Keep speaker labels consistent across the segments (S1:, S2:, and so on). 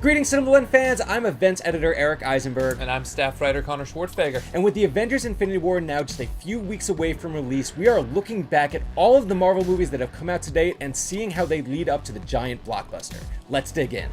S1: Greetings, CinemaBlend fans. I'm events editor Eric Eisenberg.
S2: And I'm staff writer Connor Schwartzfeger.
S1: And with the Avengers Infinity War now just a few weeks away from release, we are looking back at all of the Marvel movies that have come out to date and seeing how they lead up to the giant blockbuster. Let's dig in.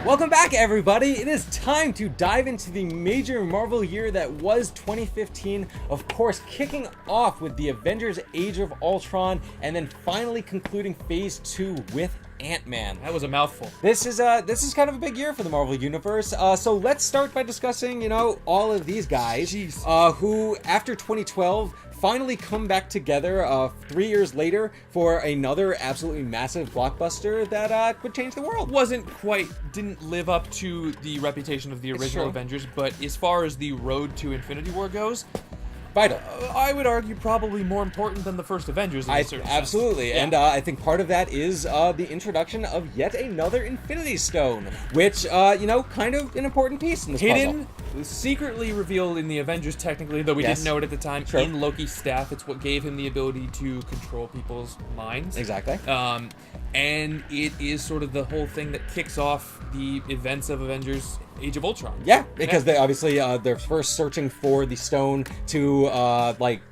S1: Welcome back, everybody. It is time to dive into the major Marvel year that was 2015. Of course, kicking off with the Avengers Age of Ultron, and then finally concluding Phase 2 with AntMan.
S2: That was a mouthful.
S1: This is kind of a big year for the Marvel Universe. So let's start by discussing, all of these guys who, after 2012, finally come back together 3 years later for another absolutely massive blockbuster that would change the world.
S2: Didn't live up to the reputation of the original Avengers, but as far as the road to Infinity War goes,
S1: vital.
S2: I would argue probably more important than the first Avengers in a certain
S1: absolutely.
S2: sense.
S1: And I think part of that is the introduction of yet another Infinity Stone, which, kind of an important piece in this
S2: puzzle. Secretly revealed in the Avengers, technically, though we didn't know it at the time, in Loki's staff. It's what gave him the ability to control people's minds.
S1: Exactly.
S2: And it is sort of the whole thing that kicks off the events of Avengers Age of Ultron.
S1: Yeah, because they obviously, they're first searching for the stone to,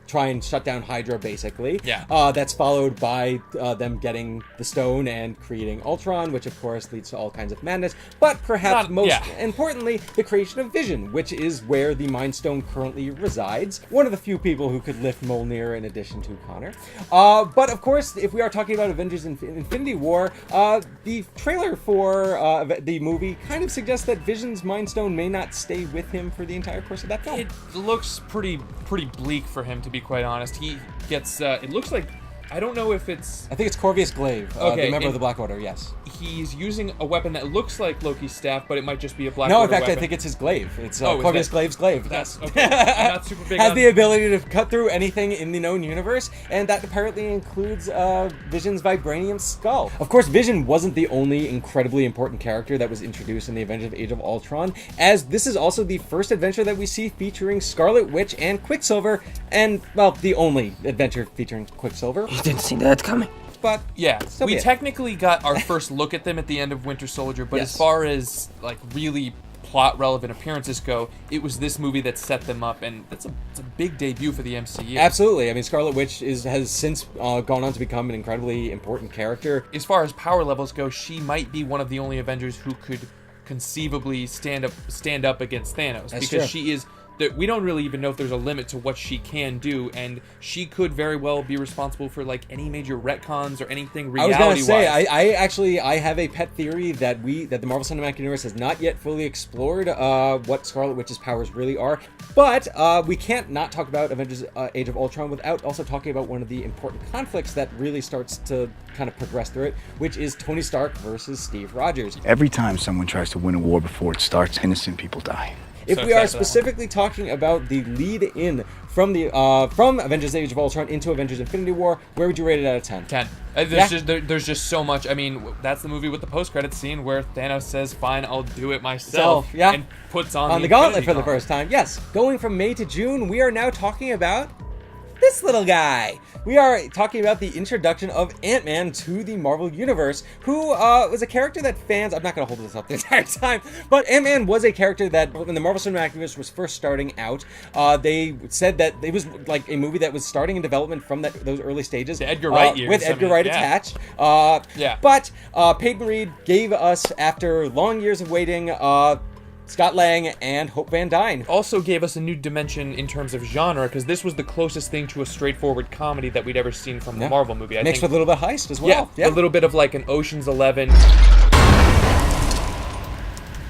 S1: try and shut down Hydra, basically.
S2: Yeah.
S1: That's followed by them getting the stone and creating Ultron, which of course leads to all kinds of madness. But perhaps most importantly, the creation of Vision, which is where the Mind Stone currently resides. One of the few people who could lift Mjolnir in addition to Connor. But of course, if we are talking about Avengers Infinity War, the trailer for the movie kind of suggests that Vision's Mind Stone may not stay with him for the entire course of that film.
S2: It looks pretty bleak for him, to be quite honest. He gets, it looks like, I don't know if it's...
S1: I think it's Corvus Glaive, the member of the Black Order, yes.
S2: He's using a weapon that looks like Loki's staff, but it might just be a Black
S1: Order
S2: weapon.
S1: No, in fact, I think it's his glaive. It's Corvus Glaive's glaive.
S2: That's okay. I'm not super big
S1: Has the ability to cut through anything in the known universe, and that apparently includes Vision's vibranium skull. Of course, Vision wasn't the only incredibly important character that was introduced in the Avengers Age of Ultron, as this is also the first adventure that we see featuring Scarlet Witch and Quicksilver, and, well, the only adventure featuring Quicksilver.
S3: You didn't see that coming.
S1: But
S2: yeah, we technically got our first look at them at the end of Winter Soldier, but as far as really plot relevant appearances go, it was this movie that set them up, and it's a big debut for the MCU.
S1: Absolutely. I mean, Scarlet Witch has since gone on to become an incredibly important character.
S2: As far as power levels go, she might be one of the only Avengers who could conceivably stand up against Thanos.
S1: That's
S2: because
S1: true.
S2: She is... We don't really even know if there's a limit to what she can do, and she could very well be responsible for any major retcons or anything reality-wise.
S1: I was gonna say, I have a pet theory that the Marvel Cinematic Universe has not yet fully explored what Scarlet Witch's powers really are, but we can't not talk about Avengers Age of Ultron without also talking about one of the important conflicts that really starts to kind of progress through it, which is Tony Stark versus Steve Rogers.
S4: Every time someone tries to win a war before it starts, innocent people die.
S1: If we are specifically talking about the lead-in from Avengers Age of Ultron into Avengers Infinity War, where would you rate it out of 10?
S2: 10. There's just so much. I mean, that's the movie with the post-credits scene where Thanos says, "Fine, I'll do it myself," and puts on
S1: the gauntlet for the first time. Yes, going from May to June, we are now talking about this little guy. We are talking about the introduction of Ant-Man to the Marvel Universe, who was a character that fans... I'm not going to hold this up the entire time, but Ant-Man was a character that, when the Marvel Cinematic Universe was first starting out, they said that it was like a movie that was starting in development from those early stages.
S2: The Edgar Wright years.
S1: With Edgar Wright attached. But Peyton Reed gave us, after long years of waiting... Scott Lang and Hope Van Dyne.
S2: Also gave us a new dimension in terms of genre, because this was the closest thing to a straightforward comedy that we'd ever seen from the Marvel movie.
S1: Mixed with a little bit of heist as well.
S2: Yeah, a little bit of an Ocean's 11.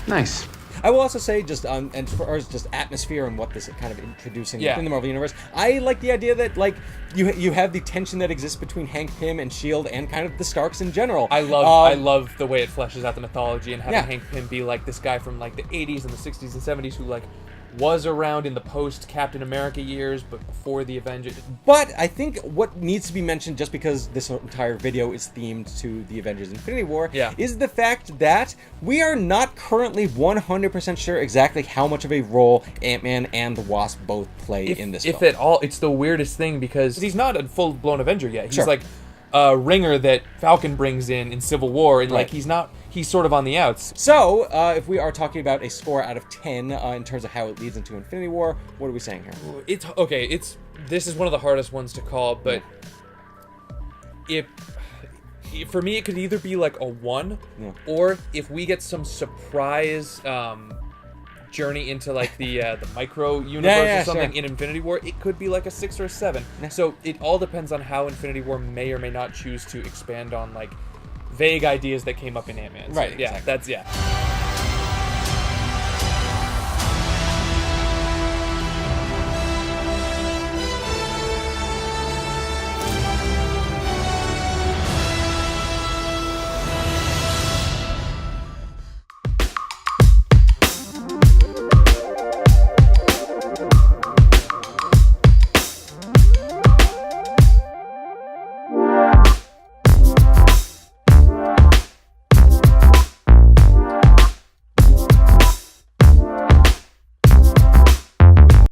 S3: Nice.
S1: I will also say, just as far as just atmosphere and what this is kind of introducing in the Marvel Universe, I like the idea that you have the tension that exists between Hank Pym and S.H.I.E.L.D. and kind of the Starks in general.
S2: I love the way it fleshes out the mythology and having Hank Pym be this guy from the 80s and the 60s and 70s who was around in the post-Captain America years, but before the Avengers.
S1: But I think what needs to be mentioned, just because this entire video is themed to the Avengers Infinity War, is the fact that we are not currently 100% sure exactly how much of a role Ant-Man and the Wasp both play in this film.
S2: If at all. It's the weirdest thing, because he's not a full-blown Avenger yet. He's like a ringer that Falcon brings in Civil War, and like he's sort of on the outs.
S1: So, if we are talking about a score out of 10 in terms of how it leads into Infinity War, what are we saying here?
S2: This is one of the hardest ones to call, but for me, it could either be like a 1, or if we get some surprise journey into like the micro universe or something in Infinity War, it could be like a 6 or a 7. So it all depends on how Infinity War may or may not choose to expand on like vague ideas that came up in Ant-Man. So,
S1: exactly.
S2: That's